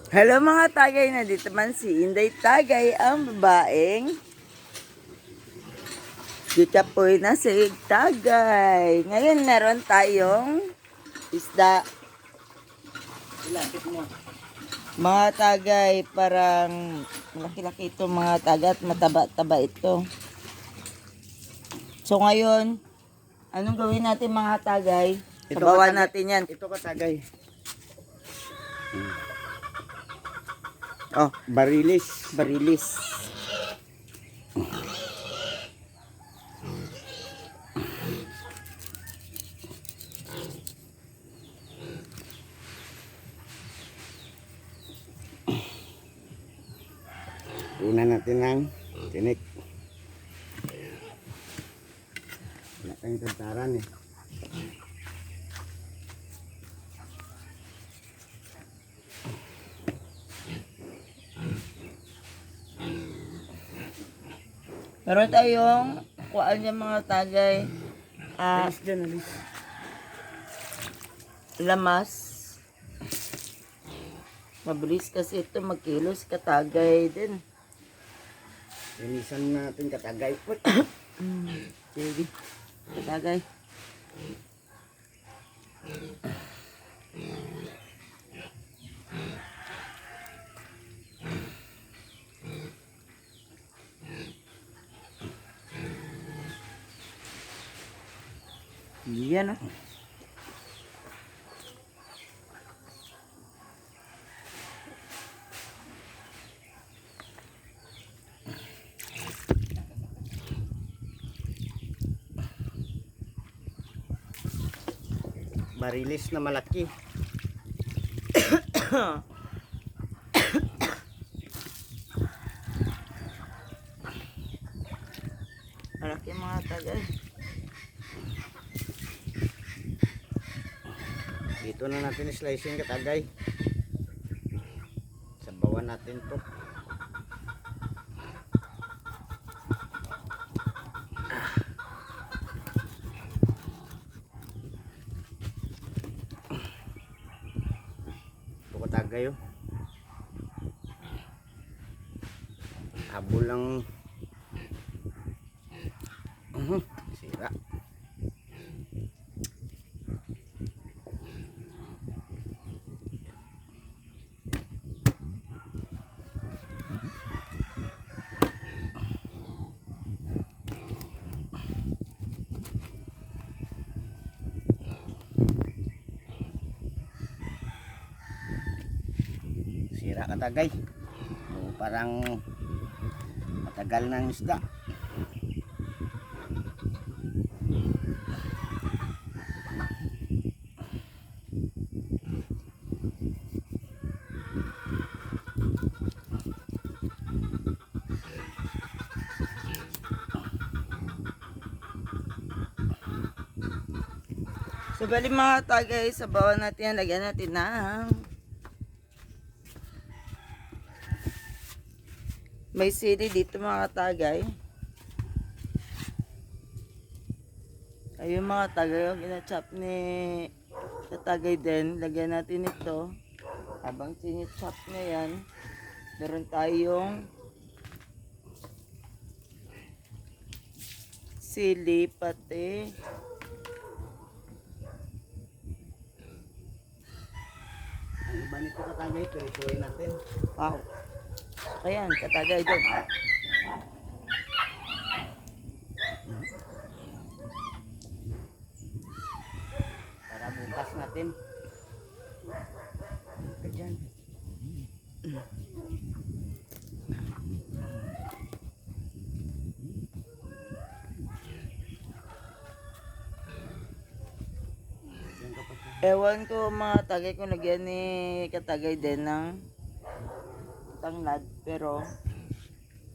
Hello mga tagay, na dito man si Inday Tagay, ang babaeng Kikapoy na si Tagay. Ngayon meron tayong isda. Ilapit mo. Mga tagay, parang malaki-laki ito mga taga at mataba-taba ito. So ngayon, anong gawin natin mga tagay? Sabawan natin yan. Ito katagay. Oh, Barilis. barilis. Una natin ng tinik. Wala tayong tantaran eh. Meron tayong kuhaan niya mga tagay. Alis dyan, alis. Lamas. Mabilis kasi ito magkilos katagay din. Linisan natin katagay. Uy. Sige. Katagay. Yan ah. Barilis na malaki. Malaki mga tagay. Dito na natin slicing katagay. Sabawan natin to. Ito katagay oh. Habol lang. Sira. Sira katagay. O, parang matagal ng isda. So bali mga tagay, sabawan natin yan. Lagyan natin ng may sili dito mga tagay. Ayun mga tagay, yung ginachop ni tatagay din. Lagyan natin ito. Habang sinachop na yan, meron tayong sili pati Ang iba nito katagay, tuloy-tuloy natin. wow. Ayan, katagay din. Para bukas natin. Diyan. Ewan ko mga tagay kung lagyan ni katagay din ng tanglad. Pero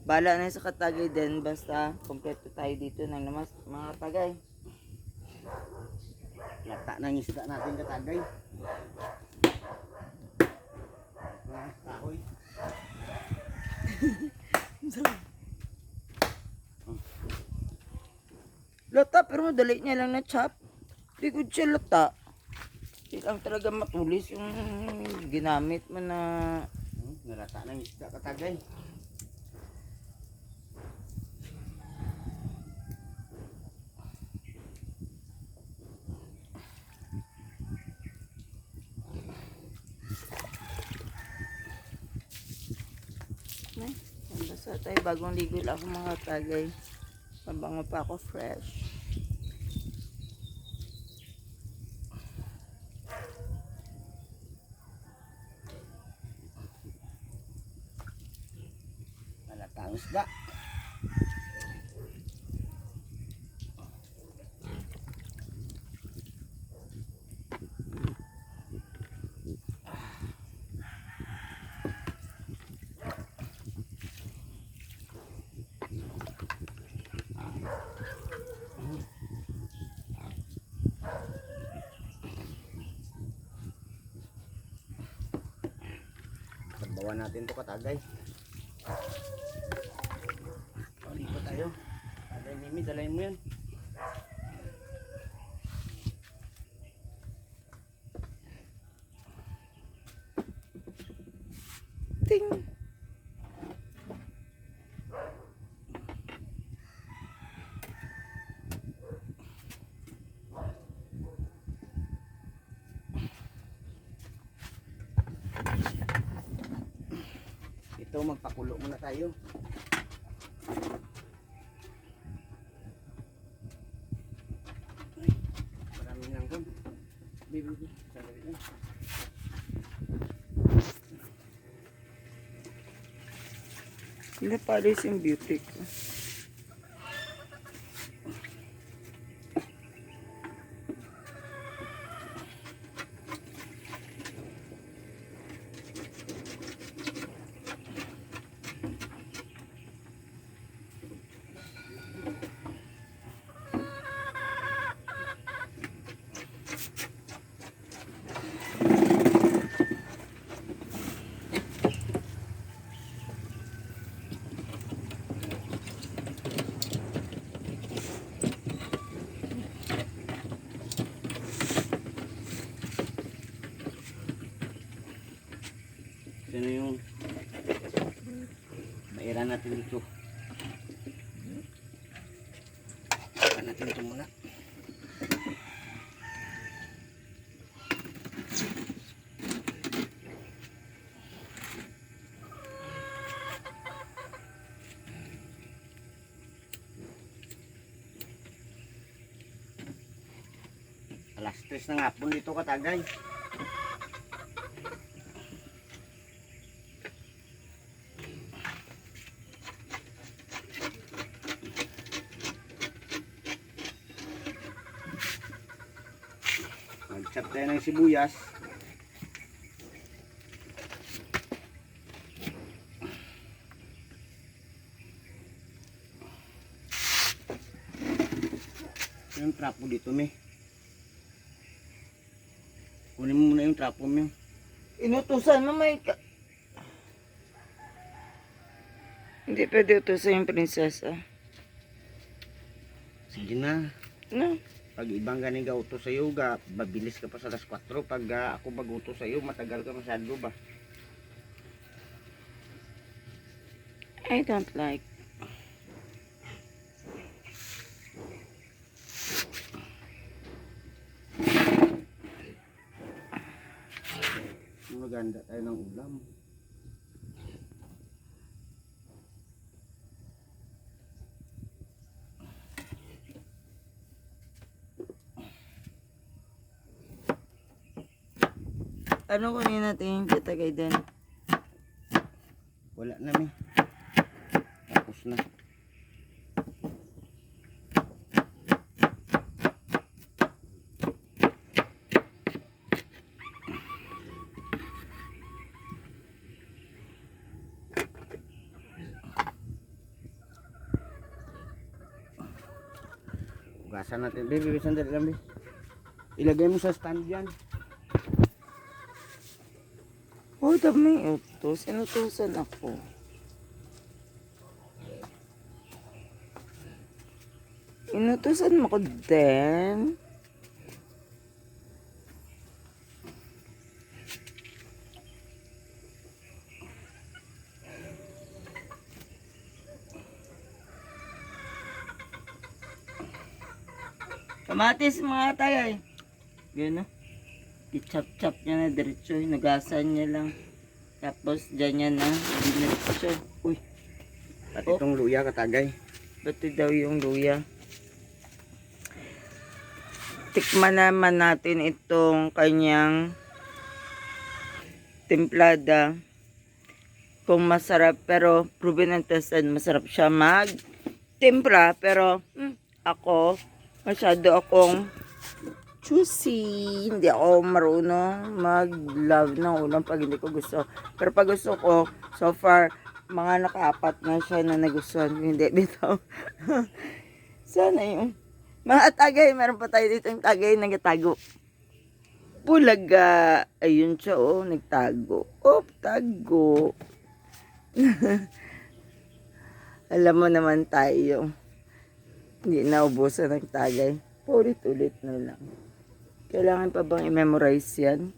bala na yun sa katagay din. Basta kompleto tayo dito ng namas mga tagay. Lata ng isda natin katagay. Kahoy. Lata pero madali niya lang na chop. Di ko siya lata. Di lang talaga matulis yung ginamit mo na Nalata ng isda katagay. Ay, basta tayo bagong ligo lang ako mga tagay. Mabango pa ako fresh. Nalata ang isda. Pagbawa natin to katagay. Balik pa tayo. Tagay Mimi, dalayin mo yan. Ting! Ito, magpakulo muna tayo. Ay, maraming langgam. Bibi, sandali lang. Hindi palis yung beauty ko. Ito yung mairan natin dito. Iran natin ito muna. Alas 3 ng hapon dito katagay. Mag-chop tayo ng sibuyas. Yung trapo dito, me. Kunin mo muna yung trapo mo. Inutusan mo may Hindi pwede utusan yung prinsesa. Sige na. No? Pag ibang ganing gauto sa iyo, mabilis ka pa sa alas 4. Pag ako baguto sa iyo, matagal ka masyado ba? I don't like. Maganda tayo ng ulam. Ano kunin natin yung tatagay din? Wala na, me. Tapos na. Hugasan natin. Baby, sandali lang, baby. Ilagay mo sa stand yan. Oh, dami utos. Inutusan ako. Inutusan mo ko din. Kamatis mga tagay. Yun no. I-chop-chop niya na diretso. Hinugasan niya lang. Tapos dyan niya na. Diretso. Uy. Pati itong luya katagay. Bato daw yung luya. Tikman naman natin itong kanyang templada. Kung masarap, pero proven and tested, masarap siya mag-timpla. Pero ako, masyado akong choosy. Hindi ako marunong mag-love ng ulam pag hindi ko gusto. Pero pag gusto ko, so far, mga nakaapat na siya na nagustuhan. Hindi dito. Sana yung mga tagay. Meron pa tayo dito yung tagay na nagtago. Bulaga. Ayun siya oh. Nagtago. Oh, tago. Alam mo naman tayo. Hindi naubusan ng tagay. Ulit-ulit na lang. Kailangan pa bang i-memorize yan?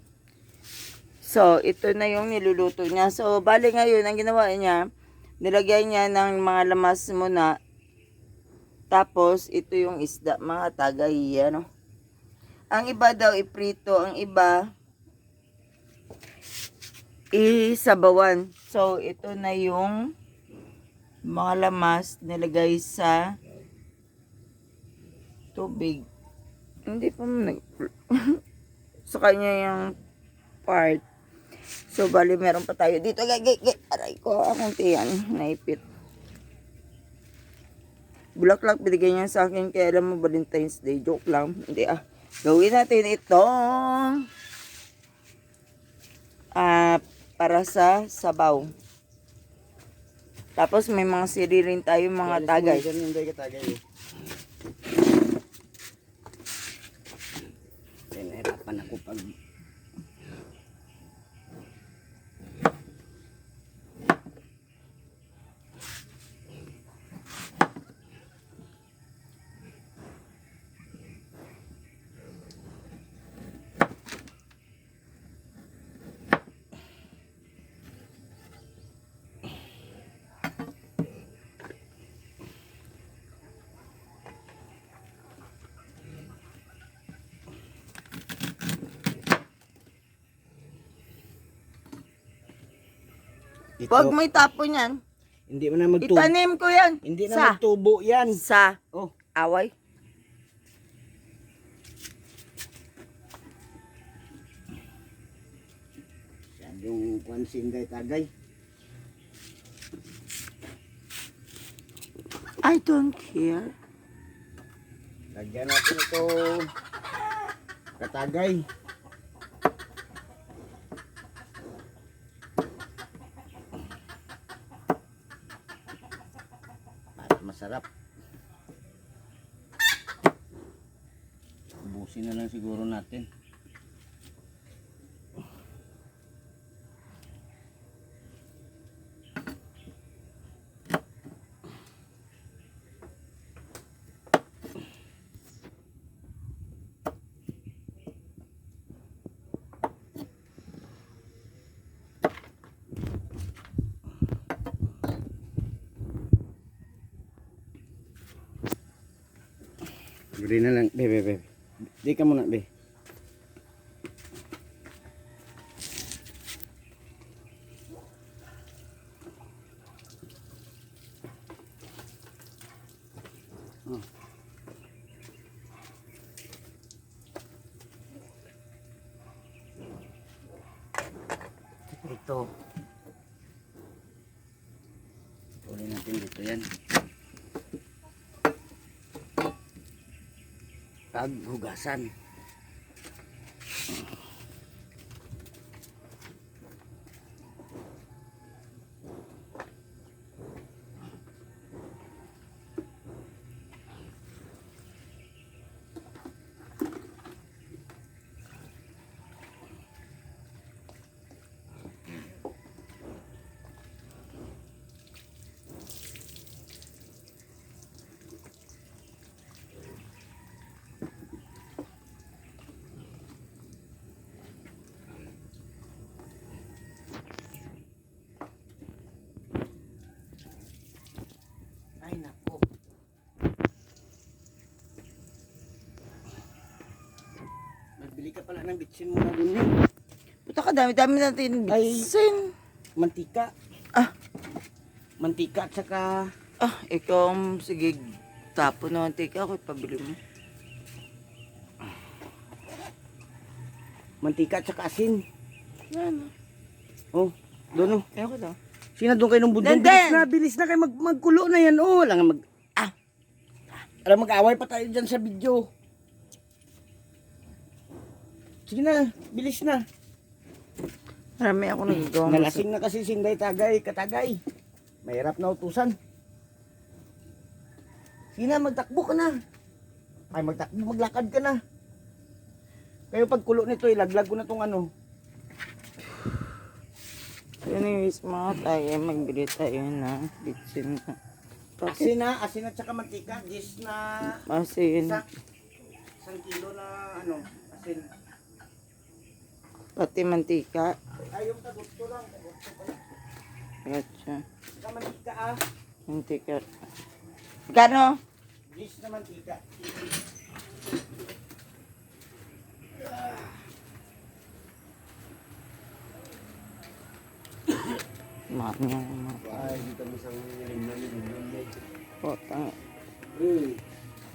So, ito na yung niluluto niya. So, bali ngayon, ang ginawa niya, nilagyan niya ng mga lamas muna. Tapos, ito yung isda, mga tagay. Ano? Ang iba daw, iprito. Ang iba, isabawan. So, ito na yung mga lamas nilagay sa tubig. Hindi pa sa kanya yung part. So, bali, meron pa tayo dito. Aray ko, akong tiyan. Naipit. Bulaklak, binigay niya sa akin. Kaya alam mo, Valentine's Day. Joke lang. Hindi Gawin natin itong para sa sabaw. Tapos, may mga sili rin tayo, mga tagay. Hindi katagay. Nahirapan ako pag ito, Huwag mo itapon yan. hindi mo na magtubo. Itanim ko yan. Hindi na magtubo yan. Sa Oh, away. yung kwansin kay tagay. I don't care. Lagyan natin ito katagay. Para masarap. Ubusin na lang siguro natin. Guri na lang, be. Di ka muna, be. Oh. Ito. Tuloy natin dito yan. Paghugasan. Bili ka pala ng bitsin mo na dun eh. Puta ka, dami-dami natin Ay. bitsin. Mantika. Ah. Mantika at saka Ikaw, sige, tapo na mantika ako, ipabili mo. mantika at saka asin. Ano? Oh, doon oh. Ayoko daw. Sina doon kayo ng bundong. Dandan! Bilis na kayo magkulo na yan. Oh, lang mag... Alam, mag-away pa tayo dyan sa video. Sige na, bilis na. Marami ako nagagawa. Nalasing na kasi Sinday Tagay, Katagay. Mahirap na utusan. Sige na, magtakbo ka na. Ay, magtakbo, maglakad ka na. Kayo pagkulo nito, ilaglag ko na tong ano. Anyways, mga tayo, magbili tayo na bitsin na. Asin at saka mantika. Gis na Asin. isang kilo na ano, asin. Pati mantika. Ay, yung tagutso lang. Tagutso pala. Gotcha. Saka mantika Mantika. Magkano? Gis na mantika. Mga Ay, dito mo sa nilin. potang.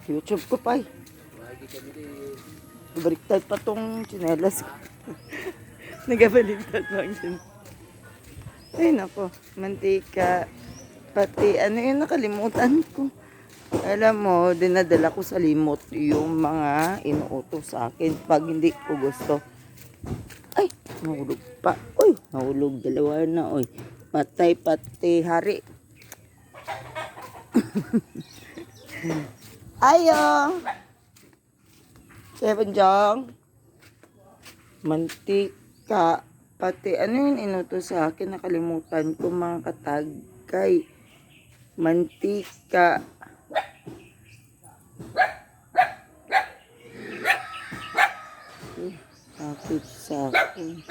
YouTube ko pa eh. Baliktad pa tong tsinelas ko. Nagabaliktad pa ang tsinelas. Ay nako, mantika. Pati ano yun, nakalimutan ko. Alam mo, dinadala ko sa limot yung mga inuutos sa akin pag hindi ko gusto. Ay, nahulog pa. Uy, nahulog. Dalawa na, uy. Patay pati hari. Ayo. Kevin Jong. Mantika. Pati ano yung inutos sa akin, nakalimutan ko mga katagay. Mantika. Kapit sa akin.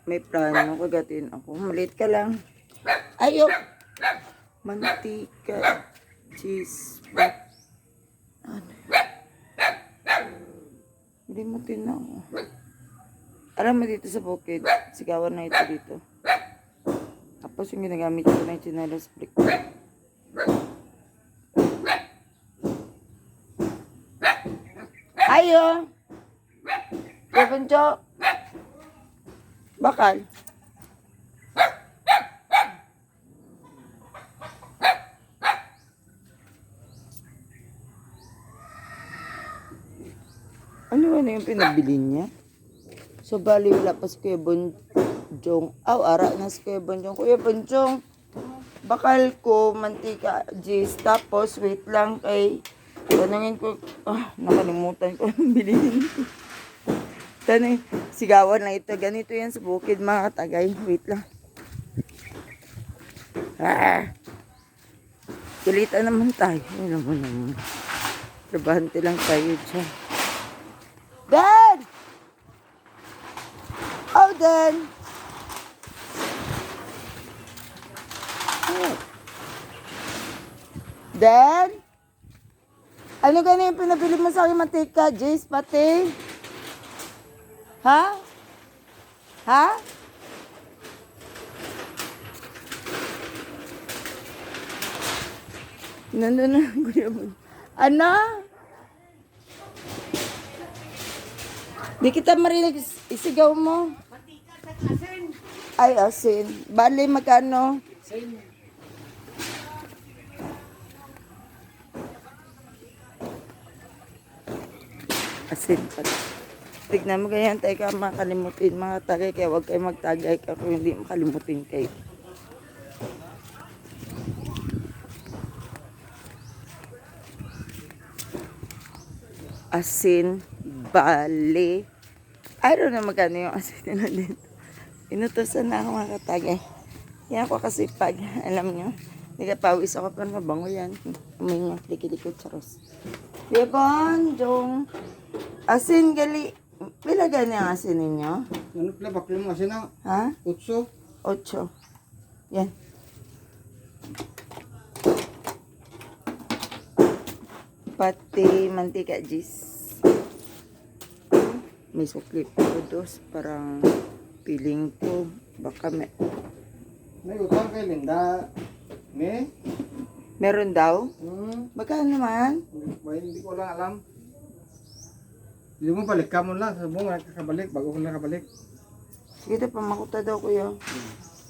May plano, kagatin ako. Malit ka lang. Ayok! Mantika. Cheese. Ano? Hindi mo tinaw. Alam mo dito sa bukid, sigawan na ito dito. Tapos yung ginagamit ko na yung chinelas brick. Ayo! Kevincho! Bakal? Ano yung pinabili niya? So, bali wala pa si Kuya Bonjong. Ara na si Kuya Bonjong. Kuya Bonjong, bakal ko, mantika, jis. Tapos, wait lang kay... Tanungin ko, nakalimutan ko anong bilhin ko. Tanungin, sigawan na ito. Ganito yan sa bukid, mga katagay. Wait lang. Kilita naman tayo. Alam mo naman. Trabahante lang tayo dyan. Dan! Oh, Dan! Dan? Ano ganyan yung pinabili mo sa akin mantika? Jace, pati? Ha? Ha? Nandun na, Kuya Bon. Ano? Di kita marinig, isigaw mo. Mantika at saka asin. Ay, asin. Bale, magkano? Asin. Asin pala. Tignan mo ganyan tayo ka makalimutin mga tagay. Kaya huwag kayo magtagay ka kung hindi makalimutin kayo. Asin, bale. I don't know magkano yung asin na dito. Inutusan na ako mga katagay. Yan ako kasi pag, alam nyo, nagapawis ako pero mabango yan. Uminga, likid-likod charos. Bebon, Jong. Asin gali. Pila gani ang asin ninyo? Ano pala, baklo mo asin na? Ha? Utso. 8. Yan. pati mantika jis. May sukli pa ko dos. Parang feeling ko baka May utang kay Linda. Me? meron daw. Magkano naman? Hindi ko lang alam. Hindi mo balik ka mo lang. Sabi mo nakakabalik bago ko nakabalik. Sige na, pamakuta daw kuya.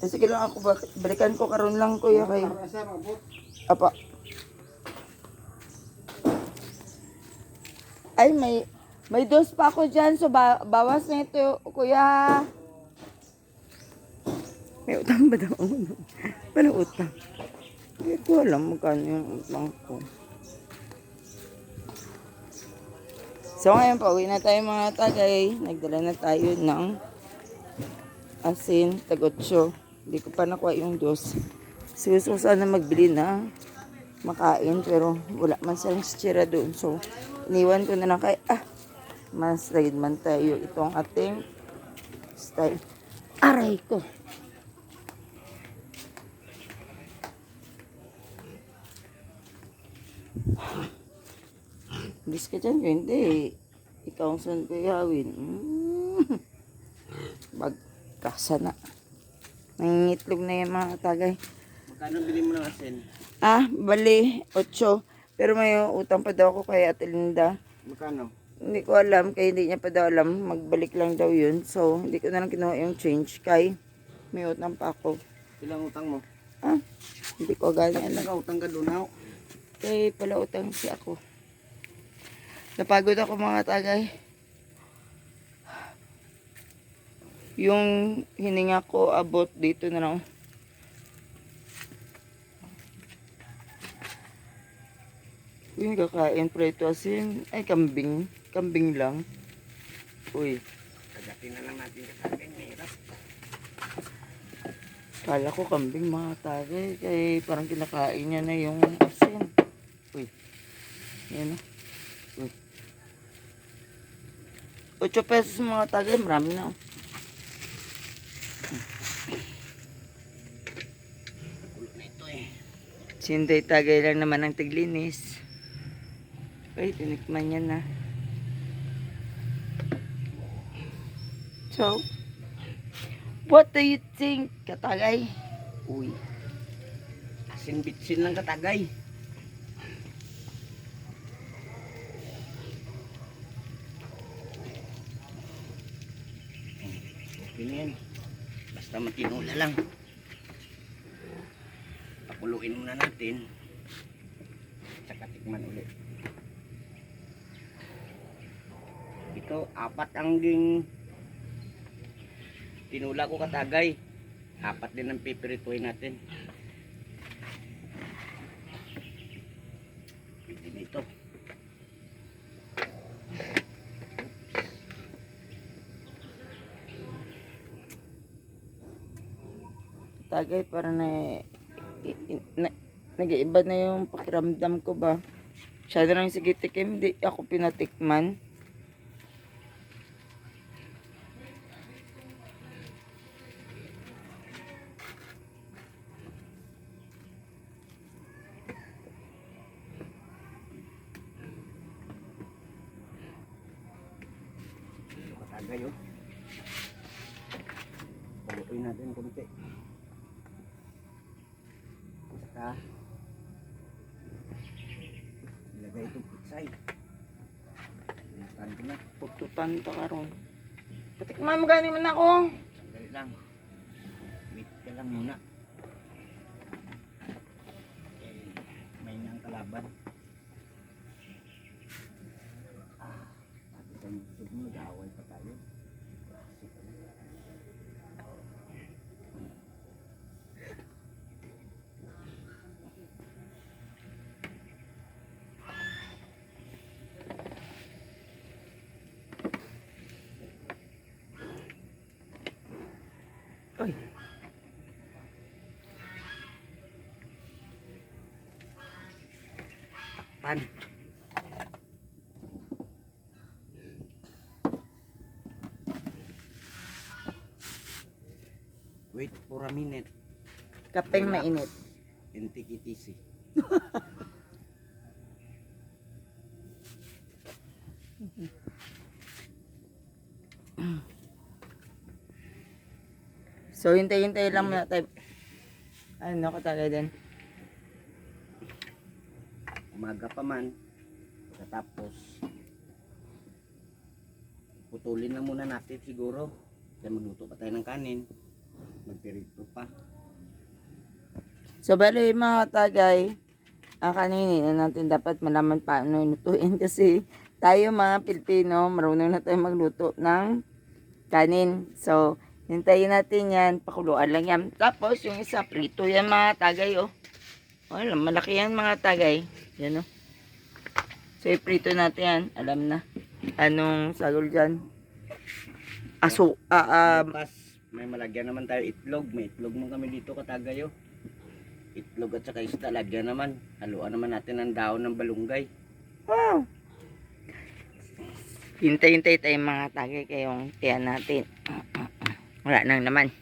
Sige lang ako, balikan ko karon lang kuya kay. Para sa mabot. Apa. Ay, may dos pa ako dyan. So, bawas na ito, kuya. May utang ba daw? Paano utang? Hindi ko alam magkano yung utang ko. So, ngayon, pauwi na tayo mga tagay. Nagdala na tayo ng asin, tagotso. Hindi ko pa nakuha yung dos. Gusto ko sana magbili na makain pero wala man silang sitsira doon. So, iniwan ko na lang kay, mas ride man tayo itong ating style. Aray ko! Bis ka dyan, hindi. Ikaw ang saan ko ihawin. Bagkasa na. Nangingitlog na yung mga tagay. Magkano bili mo ng asin? Bali, 8. Pero may utang pa daw ako kay Ate Linda. Magkano? Hindi ko alam, kaya hindi niya pa daw alam. Magbalik lang daw yun. So, hindi ko na lang kinuha yung change kay may utang pa ako. Ilang utang mo? Hindi ko agad alam. Nag-utang ka doon ha? Kaya pala utang si ako. Napagod ako mga tagay. Yung hininga ko abot dito na lang. Uy, kakain preto asin. Ay, kambing. Kambing lang. Uy. Kagatin na lang natin kasagay. Mahirap. Kala ko kambing mga tagay. Kaya parang kinakain niya na yung asin. Uy. Yan o. Uy. 8 pesos mga tagay. Marami na. Kulo na ito eh. Sinday tagay lang naman ang tiglinis. Ay, tinikman niya na. So, what do you think, katagay? Uy. Asin bitsin lang katagay. Okay na yan. Basta matinula lang. Pakuluin muna natin. Tsaka tikman ulit. Ito, 4 ang ging tinula ko katagay. 4 din ang pipirituin natin. Pwede nito. Tagay, para nag-iiba na yung pakiramdam ko ba? Siya na lang sige tikim, di ako pinatikman. Katagay oh. Palutuin natin konti. Saka ilagay itong pitsay. Ilagay ko na. Pututan pa karon. Patikman mo gani man ako. Sandali lang. Wait ka lang muna. May nang kalaban. Pati kang YouTube mo, nag-aaway pa tayo. Ay, Pan. Wait for a minute. kapeng mainit. NTKTC. So, hintay-hintay lang muna tayo. Ano, katagay din. Umaga pa man. Tapos putulin na muna natin siguro. Kaya magluto pa tayo ng kanin. Magpirito pa. So, bali mga katagay, kaninin na natin dapat malaman paano lutuin kasi tayo mga Pilipino, marunong na tayo magluto ng kanin. So, hintayin natin yan, pakuluan lang yan. Tapos, yung isa, prito yan mga tagay, oh. Wala, malaki yan mga tagay. Yan, oh. So, iprito natin yan. Alam na. Anong sagol dyan? Bukas, may malagyan naman tayo itlog. May itlog mo kami dito katagayo. Itlog at saka isda, lagyan naman. Haluan naman natin ng daon ng balunggay. Wow! Hintay-hintay tayo mga tagay kayong tiyan natin. Wala nang naman.